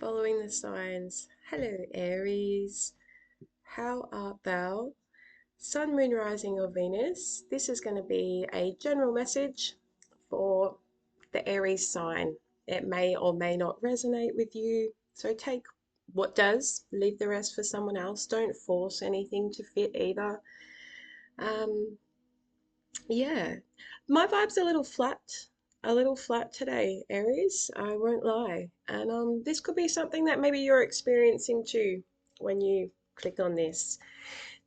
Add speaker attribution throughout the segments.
Speaker 1: Following the signs. Hello, Aries. How art thou? Sun, Moon, Rising, or Venus. This is going to be a general message for the Aries sign. It may or may not resonate with you, so take what does, leave the rest for someone else. Don't force anything to fit either. Um, yeah, my vibe's a little flat today, Aries. I won't lie. And this could be something that maybe you're experiencing too when you click on this.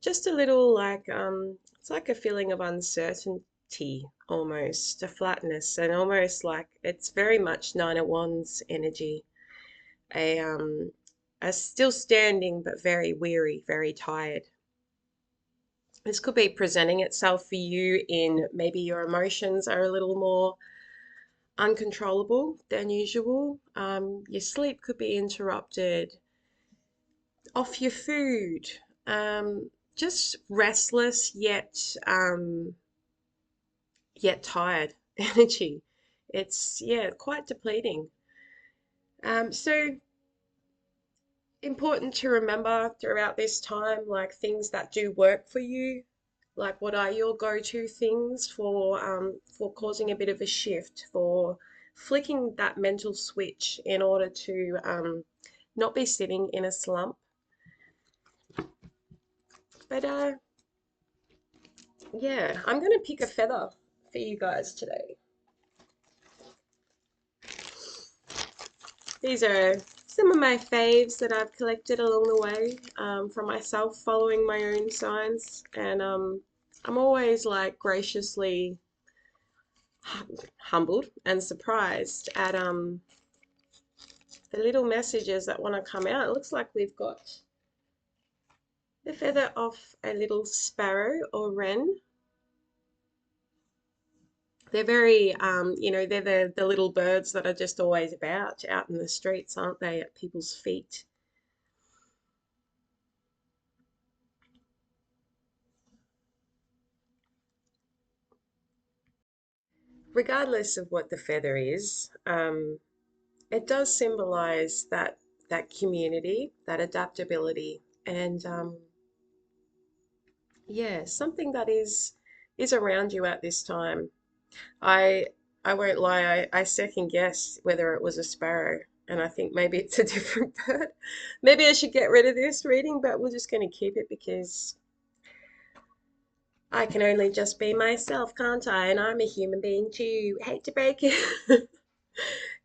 Speaker 1: Just a little like it's like a feeling of uncertainty almost, a flatness, and almost like it's very much Nine of Wands energy. A a still standing but very weary, very tired. This could be presenting itself for you in maybe your emotions are a little more uncontrollable than usual. Your sleep could be interrupted, off your food, just restless yet tired energy. It's yeah, quite depleting. So important to remember throughout this time, like things that do work for you. Like, what are your go-to things for causing a bit of a shift, for flicking that mental switch in order to not be sitting in a slump? But yeah, I'm gonna pick a feather for you guys today. These are some of my faves that I've collected along the way from myself following my own signs, and I'm always like graciously humbled and surprised at the little messages that want to come out. It looks like we've got the feather of a little sparrow or wren. They're very, they're the little birds that are just always about out in the streets, aren't they, at people's feet. Regardless of what the feather is, it does symbolize that community, that adaptability, and yeah, something that is around you at this time. I I won't lie, I second guess whether it was a sparrow, and I think maybe it's a different bird. Maybe I should get rid of this reading, but we're just going to keep it because I can only just be myself, can't I? And I'm a human being too. Hate to break it.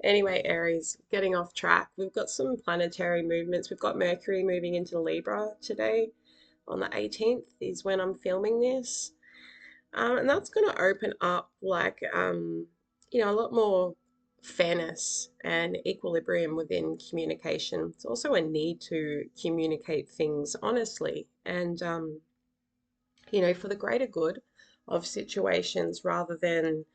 Speaker 1: Anyway, Aries, getting off track. We've got some planetary movements. We've got Mercury moving into Libra today on the 18th is when I'm filming this. And that's going to open up like, a lot more fairness and equilibrium within communication. It's also a need to communicate things honestly and, for the greater good of situations rather than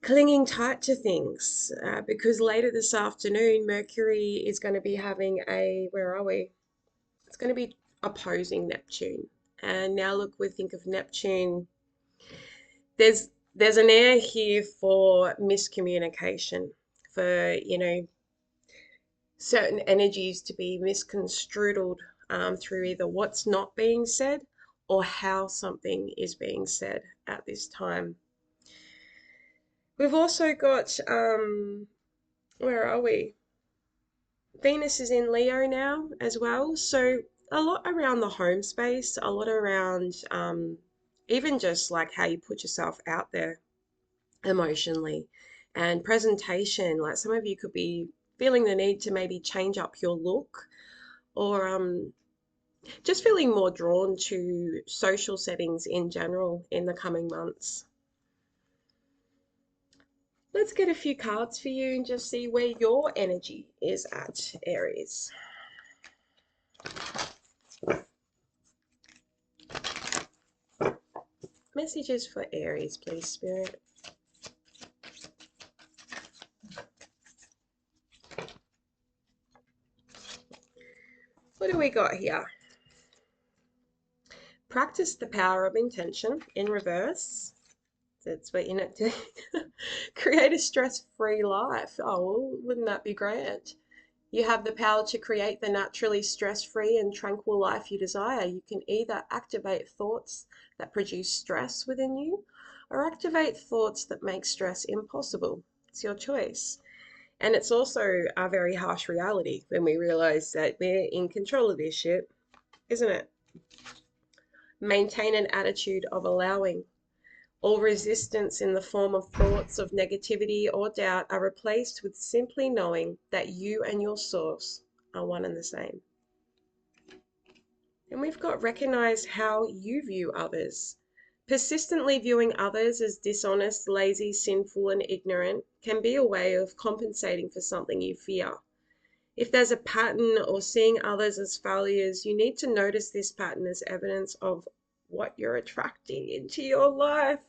Speaker 1: clinging tight to things. Because later this afternoon, Mercury is going to be having where are we? It's going to be opposing Neptune. And now look, we think of Neptune. There's an air here for miscommunication, for, certain energies to be misconstrued through either what's not being said or how something is being said at this time. We've also got, where are we? Venus is in Leo now as well. So a lot around the home space, a lot around even just like how you put yourself out there emotionally and presentation. Like some of you could be feeling the need to maybe change up your look or just feeling more drawn to social settings in general in the coming months. Let's get a few cards for you and just see where your energy is at, Aries. Messages for Aries, please, Spirit. What do we got here? Practice the power of intention in reverse. That's what you're not doing. Create a stress-free life. Oh, well, wouldn't that be great? You have the power to create the naturally stress-free and tranquil life you desire. You can either activate thoughts that produce stress within you or activate thoughts that make stress impossible. It's your choice. And it's also a very harsh reality when we realize that we're in control of this shit, isn't it? Maintain an attitude of allowing. All resistance in the form of thoughts of negativity or doubt are replaced with simply knowing that you and your source are one and the same. And we've got recognize how you view others. Persistently viewing others as dishonest, lazy, sinful, and ignorant can be a way of compensating for something you fear. If there's a pattern or seeing others as failures, you need to notice this pattern as evidence of what you're attracting into your life.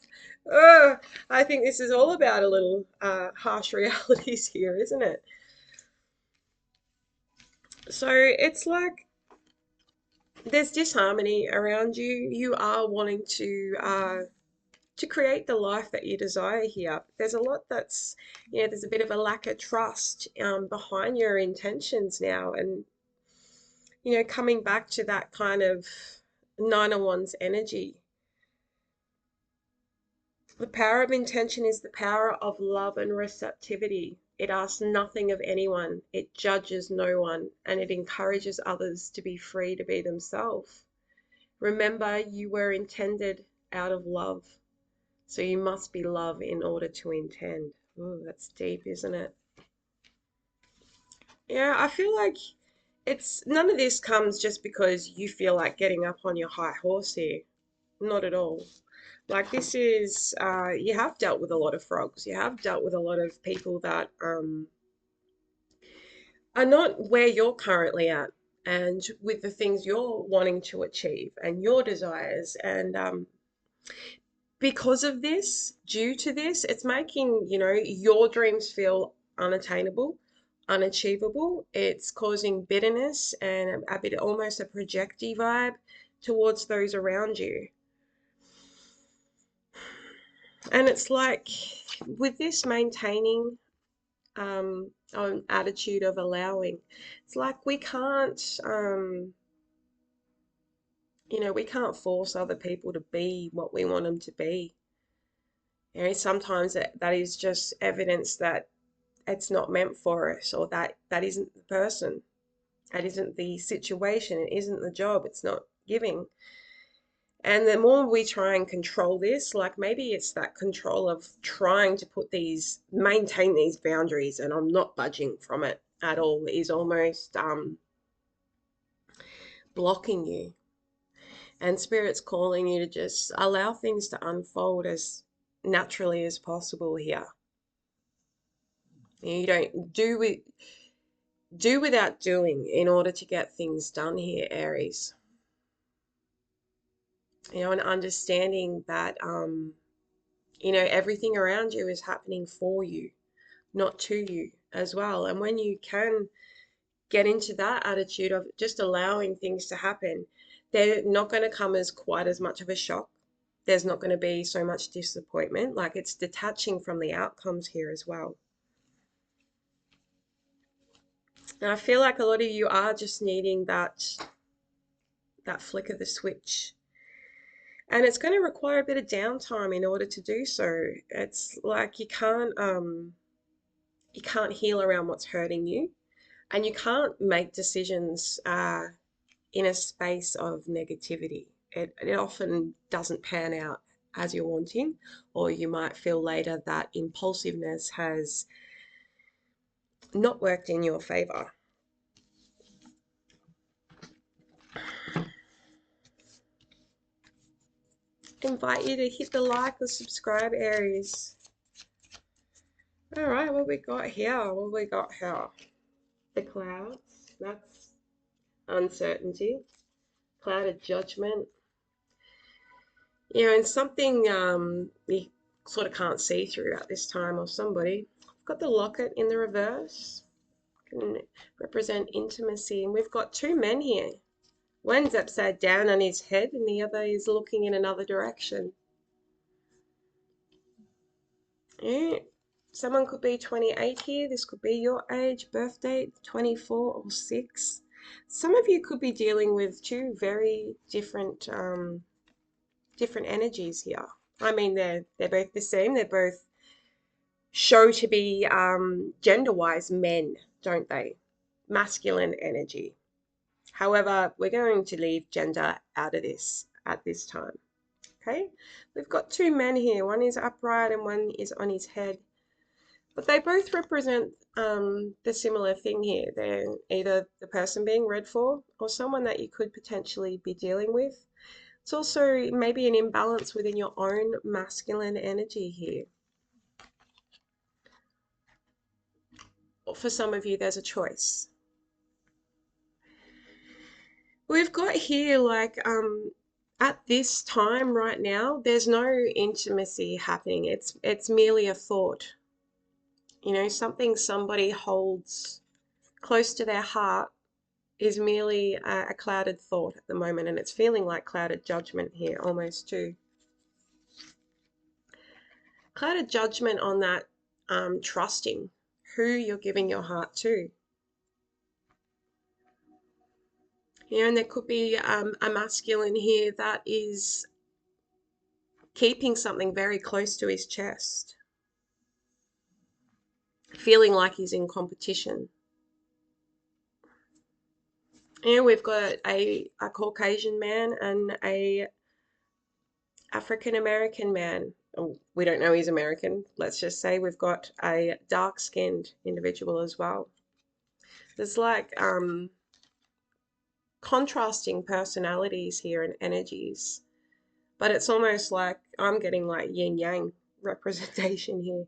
Speaker 1: I think this is all about a little harsh realities here, isn't it? So it's like there's disharmony around you. You are wanting to create the life that you desire here. There's a lot that's, there's a bit of a lack of trust behind your intentions now, and coming back to that kind of Nine of Wands energy. The power of intention is the power of love and receptivity. It asks nothing of anyone, it judges no one, and it encourages others to be free to be themselves. Remember, you were intended out of love, so you must be love in order to intend. Oh, that's deep, isn't it? Yeah, I feel like it's none of this comes just because you feel like getting up on your high horse here. Not at all. Like this is, you have dealt with a lot of frogs. You have dealt with a lot of people that are not where you're currently at, and with the things you're wanting to achieve and your desires. And because of this, due to this, it's making, your dreams feel unattainable, unachievable. It's causing bitterness and a bit almost a projecty vibe towards those around you. And it's like with this maintaining an attitude of allowing, it's like we can't force other people to be what we want them to be. Sometimes that is just evidence that it's not meant for us, or that isn't the person, that isn't the situation, it isn't the job, it's not giving. And the more we try and control this, like maybe it's that control of trying to maintain these boundaries, and I'm not budging from it at all, is almost blocking you. And Spirit's calling you to just allow things to unfold as naturally as possible here. You don't do without doing in order to get things done here, Aries. And understanding that everything around you is happening for you, not to you as well. And when you can get into that attitude of just allowing things to happen, they're not going to come as quite as much of a shock. There's not going to be so much disappointment. Like it's detaching from the outcomes here as well. And I feel like a lot of you are just needing that flick of the switch. And it's going to require a bit of downtime in order to do so. It's like you can't heal around what's hurting you, and you can't make decisions in a space of negativity. It often doesn't pan out as you're wanting, or you might feel later that impulsiveness has not worked in your favor. Invite you to hit the like or subscribe, Aries. All right, what we got here? What we got here? The clouds. That's uncertainty. Cloud of judgment. And something you sort of can't see through at this time, or somebody. I've got the locket in the reverse. Can represent intimacy, and we've got two men here. One's upside down on his head and the other is looking in another direction. Yeah. Someone could be 28 here. This could be your age, birth date, 24 or 6. Some of you could be dealing with two very different different energies here. I mean, they're both the same. They're both show to be gender-wise men, don't they? Masculine energy. However, we're going to leave gender out of this at this time. Okay, we've got two men here. One is upright and one is on his head. But they both represent the similar thing here. They're either the person being read for or someone that you could potentially be dealing with. It's also maybe an imbalance within your own masculine energy here. Or for some of you, there's a choice. We've got here like at this time right now, there's no intimacy happening. It's merely a thought. You know, something somebody holds close to their heart is merely a clouded thought at the moment, and it's feeling like clouded judgment here almost too. Clouded judgment on that trusting who you're giving your heart to. You know, and there could be a masculine here that is keeping something very close to his chest, feeling like he's in competition. You know, we've got a Caucasian man and a African American man. Oh, we don't know he's American. Let's just say we've got a dark-skinned individual as well. There's like contrasting personalities here and energies, but it's almost like I'm getting like yin yang representation here.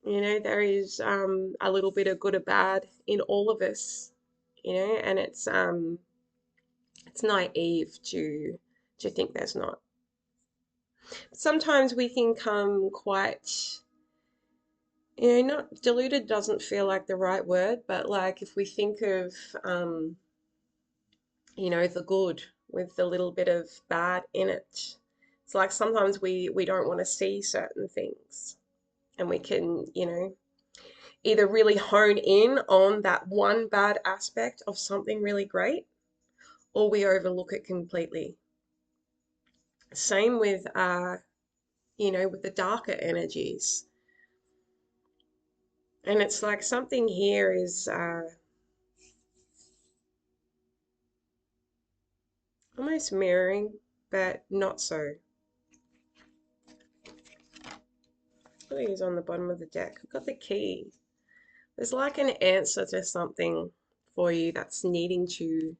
Speaker 1: You know, there is a little bit of good or bad in all of us, you know, and it's naive to think there's not. Sometimes we can come quite, you know, not deluded doesn't feel like the right word, but like if we think of, you know, the good with the little bit of bad in it, it's like sometimes we don't want to see certain things, and we can, you know, either really hone in on that one bad aspect of something really great, or we overlook it completely. Same with, you know, with the darker energies. And it's like something here is almost mirroring, but not so. What is on the bottom of the deck? We've got the key. There's like an answer to something for you that's needing to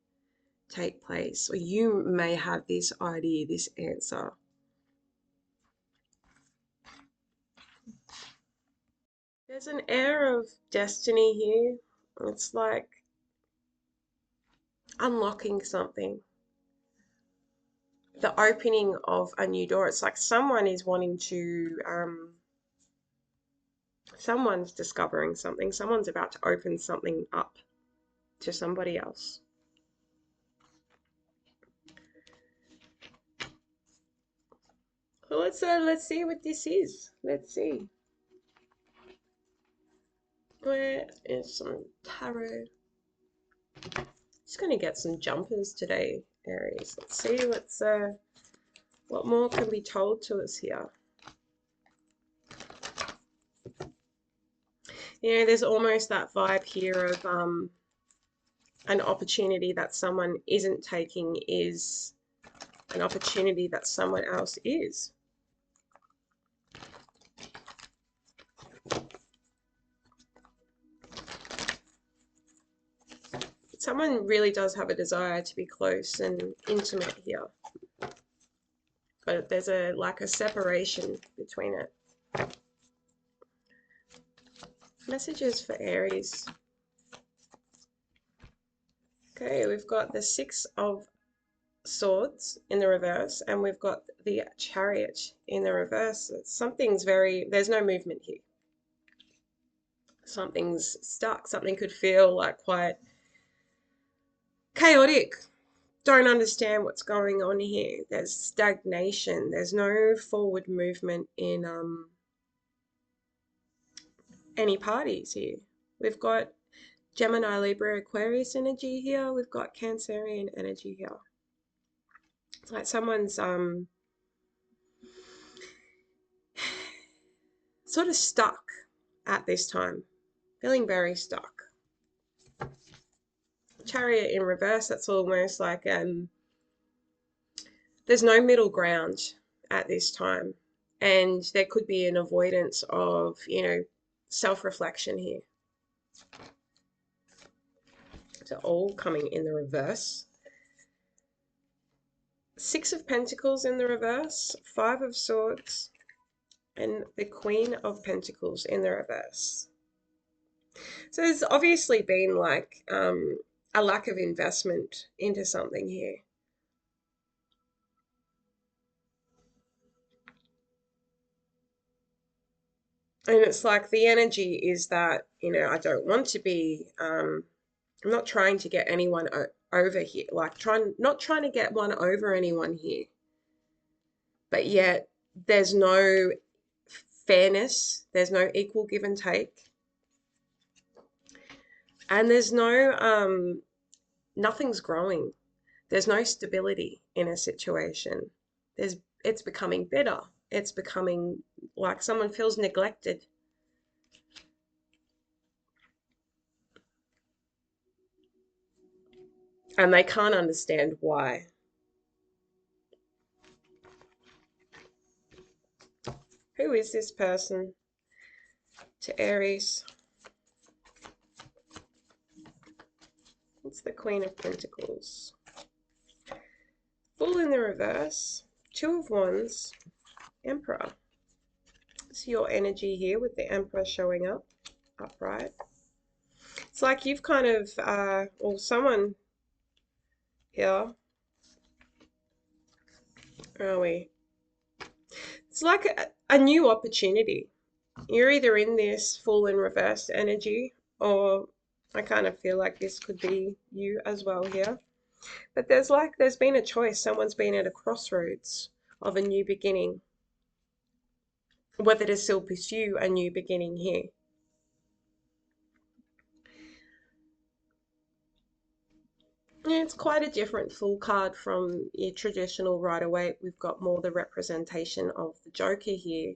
Speaker 1: take place, or you may have this idea, this answer. There's an air of destiny here. It's like unlocking something, the opening of a new door. It's like someone is wanting to, someone's discovering something, someone's about to open something up to somebody else. So let's see what this is. Let's see. Where is some tarot? Just gonna get some jumpers today, Aries. Let's see what more can be told to us here. You know, there's almost that vibe here of an opportunity that someone isn't taking is an opportunity that someone else is. Someone really does have a desire to be close and intimate here, but there's like a separation between it. Messages for Aries. Okay, we've got the Six of Swords in the reverse, and we've got the Chariot in the reverse. There's no movement here. Something's stuck. Something could feel like quite chaotic. Don't understand what's going on here. There's stagnation. There's no forward movement in any parties here. We've got Gemini, Libra, Aquarius energy here. We've got Cancerian energy here. It's like someone's sort of stuck at this time, feeling very stuck. Chariot in reverse, that's almost like there's no middle ground at this time. And there could be an avoidance of, self-reflection here. So all coming in the reverse. Six of Pentacles in the reverse, Five of Swords, and the Queen of Pentacles in the reverse. So there's obviously been like a lack of investment into something here. And it's like the energy is that, I don't want to be, I'm not trying to get anyone over here, like not trying to get one over anyone here. But yet there's no fairness, there's no equal give and take. And there's no, nothing's growing. There's no stability in a situation. It's becoming bitter. It's becoming like someone feels neglected. And they can't understand why. Who is this person? To Aries. It's the Queen of Pentacles. Fool in the reverse. Two of Wands. Emperor. It's your energy here with the Emperor showing up upright. It's like you've kind of, or someone here. Where are we? It's like a new opportunity. You're either in this Fool in reverse energy, or I kind of feel like this could be you as well here. But there's been a choice. Someone's been at a crossroads of a new beginning. Whether to still pursue a new beginning here. Yeah, it's quite a different Fool card from your traditional Rider-Waite. We've got more the representation of the Joker here,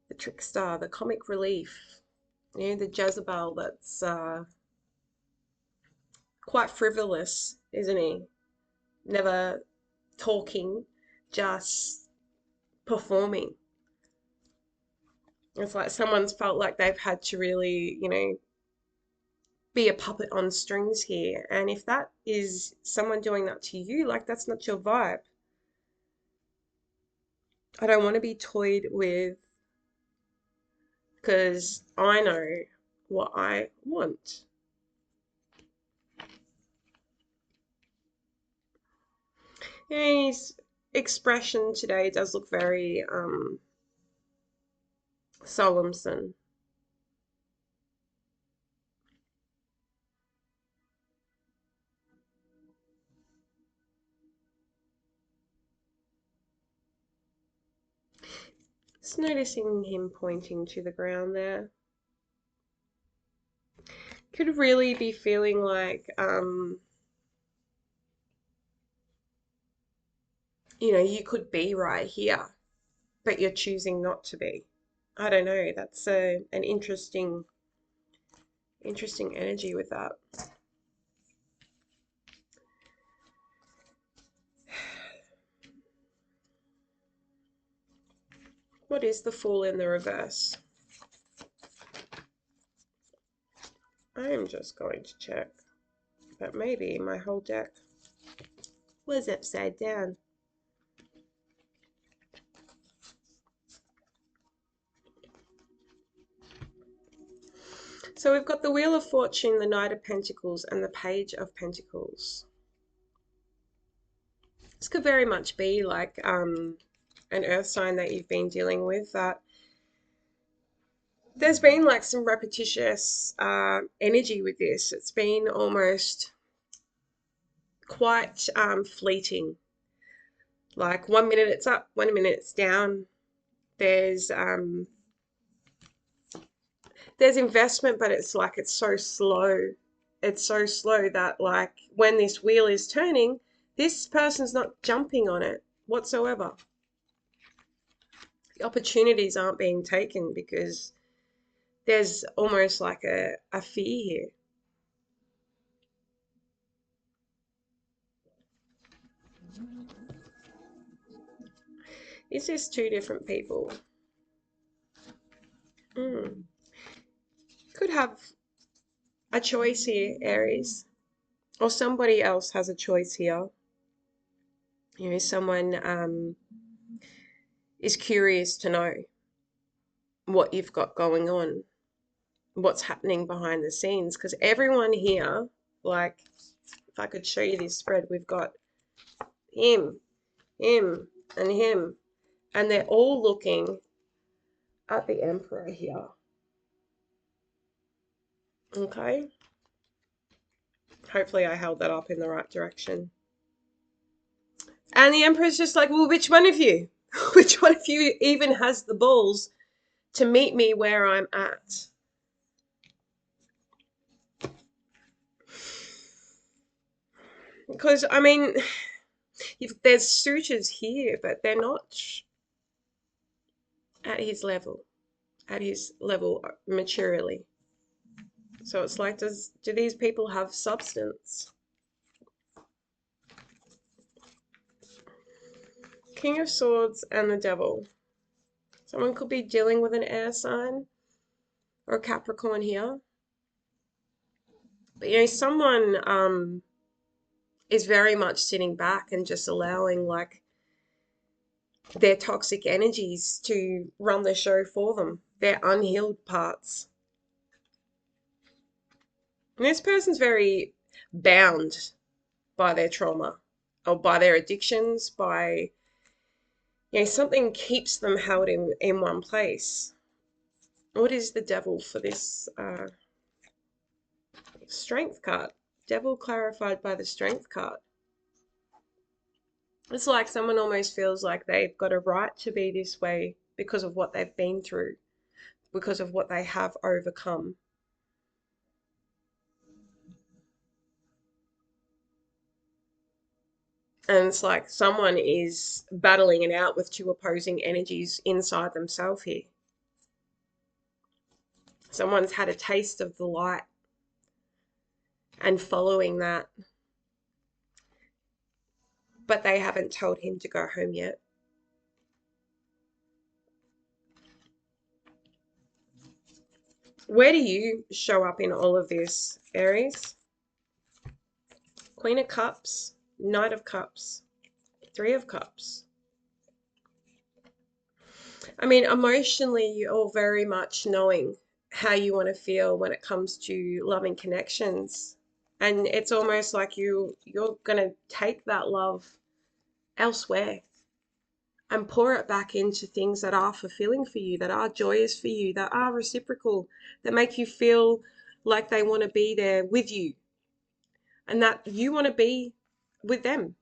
Speaker 1: the trickster, the comic relief, the Jezebel that's quite frivolous, isn't he? Never talking, just performing. It's like someone's felt like they've had to really, be a puppet on strings here. And if that is someone doing that to you, like that's not your vibe. I don't want to be toyed with because I know what I want. His expression today does look very solemn. Just noticing him pointing to the ground there. Could really be feeling like you could be right here, but you're choosing not to be. I don't know. That's an interesting energy with that. What is the Fool in the reverse? I am just going to check. But maybe my whole deck was upside down. So we've got the Wheel of Fortune, the Knight of Pentacles, and the Page of Pentacles. This could very much be like an earth sign that you've been dealing with. There's been like some repetitious energy with this. It's been almost quite fleeting. Like 1 minute it's up, 1 minute it's down. There's there's investment, but it's like it's so slow. It's so slow that like when this wheel is turning, this person's not jumping on it whatsoever. The opportunities aren't being taken because there's almost like a fear here. Is this two different people? Could have a choice here, Aries. Or somebody else has a choice here. You know, someone is curious to know what you've got going on, what's happening behind the scenes. Because everyone here, like, if I could show you this spread, we've got him, him, and him. And they're all looking at the Emperor here. Okay? Hopefully I held that up in the right direction. And the Emperor's just like, well, which one of you? Which one of you even has the balls to meet me where I'm at? Because, I mean, there's suitors here, but they're not at his level maturely. So it's like, do these people have substance? King of Swords and the Devil. Someone could be dealing with an air sign or a Capricorn here. But you know, someone is very much sitting back and just allowing like their toxic energies to run the show for them, their unhealed parts. And this person's very bound by their trauma or by their addictions, by, you know, something keeps them held in one place. What is the Devil for this Strength card? Devil clarified by the Strength card. It's like someone almost feels like they've got a right to be this way because of what they've been through, because of what they have overcome. And it's like someone is battling it out with two opposing energies inside themselves here. Someone's had a taste of the light and following that, but they haven't told him to go home yet. Where do you show up in all of this, Aries? Queen of Cups, Knight of Cups, Three of Cups. I mean, emotionally, you're very much knowing how you want to feel when it comes to loving connections. And it's almost like you're going to take that love elsewhere and pour it back into things that are fulfilling for you, that are joyous for you, that are reciprocal, that make you feel like they want to be there with you and that you want to be with them.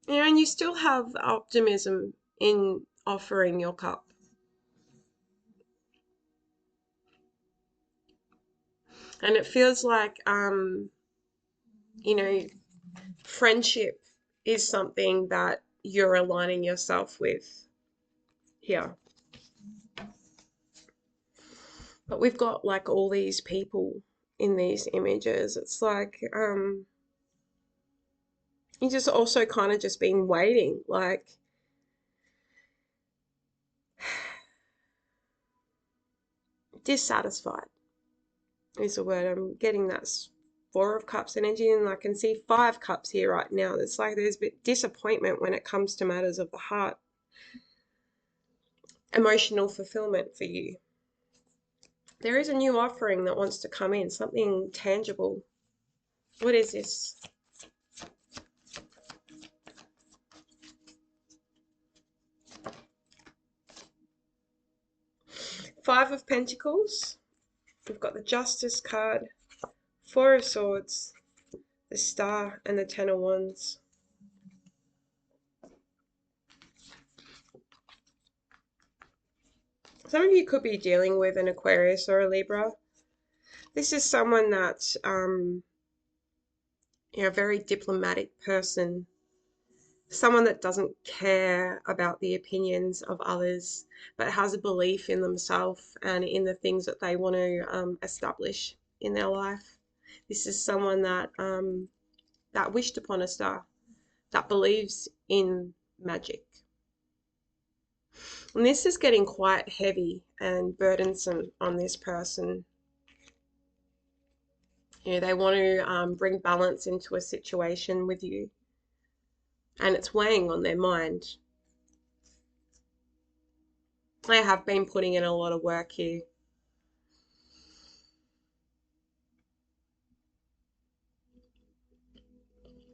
Speaker 1: You know, and you still have optimism in offering your cup. And it feels like, you know, friendship is something that you're aligning yourself with here. But we've got like all these people in these images. It's like, you just also kind of just been waiting, like, dissatisfied is the word. I'm getting that Four of Cups energy, and I can see Five Cups here right now. It's like there's a bit disappointment when it comes to matters of the heart. Emotional fulfillment for you. There is a new offering that wants to come in, something tangible. What is this? Five of Pentacles. We've got the Justice card, Four of Swords, the Star, and the Ten of Wands. Some of you could be dealing with an Aquarius or a Libra. This is someone that's a very diplomatic person, someone that doesn't care about the opinions of others, but has a belief in themselves and in the things that they want to establish in their life. This is someone that wished upon a star, that believes in magic. And this is getting quite heavy and burdensome on this person. They want to bring balance into a situation with you, and it's weighing on their mind. I have been putting in a lot of work here.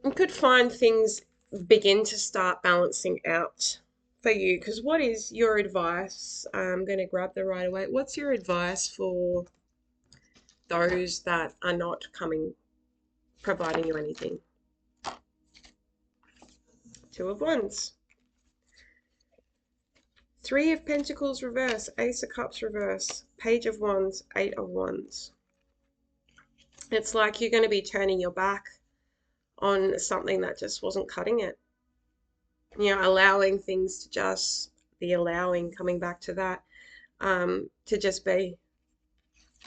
Speaker 1: You could find things begin to start balancing out for you, because what is your advice? I'm going to grab the right away. What's your advice for those that are not providing you anything? Two of Wands. Three of Pentacles reverse, Ace of Cups reverse, Page of Wands, Eight of Wands. It's like you're going to be turning your back on something that just wasn't cutting it. Allowing things to just, the allowing, coming back to that, to just be,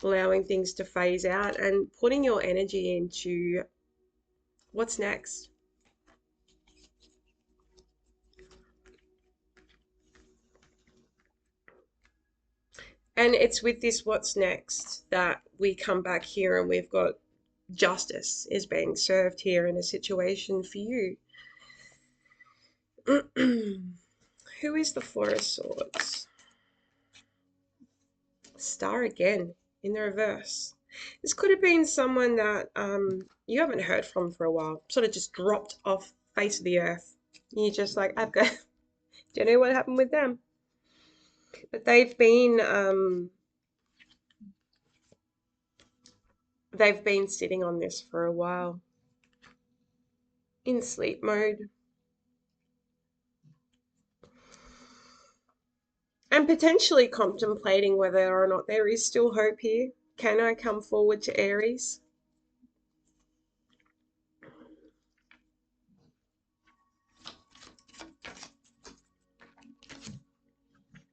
Speaker 1: allowing things to phase out and putting your energy into what's next. And it's with this what's next that we come back here and we've got justice is being served here in a situation for you. Who is the Four of Swords? Star again in the reverse. This could have been someone that you haven't heard from for a while, sort of just dropped off face of the earth. You're just like, I've got, do you know what happened with them? But they've been sitting on this for a while, in sleep mode. And potentially contemplating whether or not there is still hope here. Can I come forward to Aries?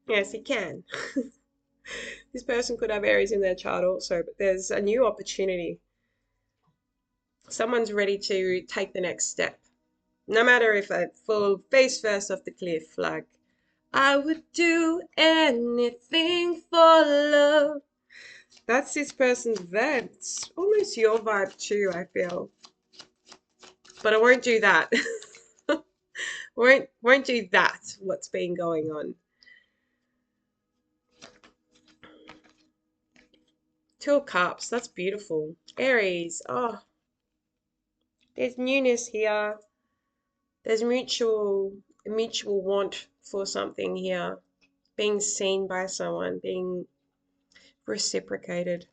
Speaker 1: Yes, he can. This person could have Aries in their chart also, but there's a new opportunity. Someone's ready to take the next step. No matter if I fall face first off the cliff, like, I would do anything for love. That's this person's vibe. It's almost your vibe too, I feel. But I won't do that. won't do that, what's been going on. Two of Cups, that's beautiful. Aries, oh, there's newness here. There's mutual want for something here. Being seen by someone, being reciprocated.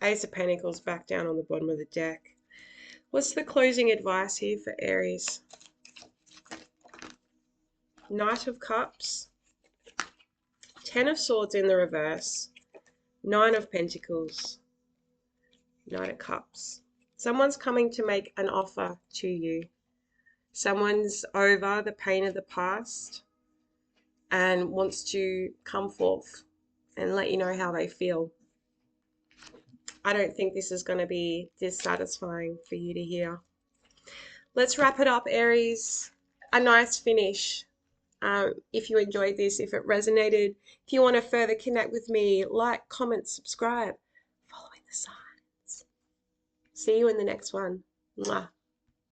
Speaker 1: Ace of Pentacles back down on the bottom of the deck. What's the closing advice here for Aries? Knight of Cups. Ten of Swords in the reverse. Nine of Pentacles. Knight of Cups. Someone's coming to make an offer to you. Someone's over the pain of the past and wants to come forth and let you know how they feel. I don't think this is going to be dissatisfying for you to hear. Let's wrap it up, Aries. A nice finish. If you enjoyed this, if it resonated, if you want to further connect with me, like, comment, subscribe, following the signs. See you in the next one. Mwah.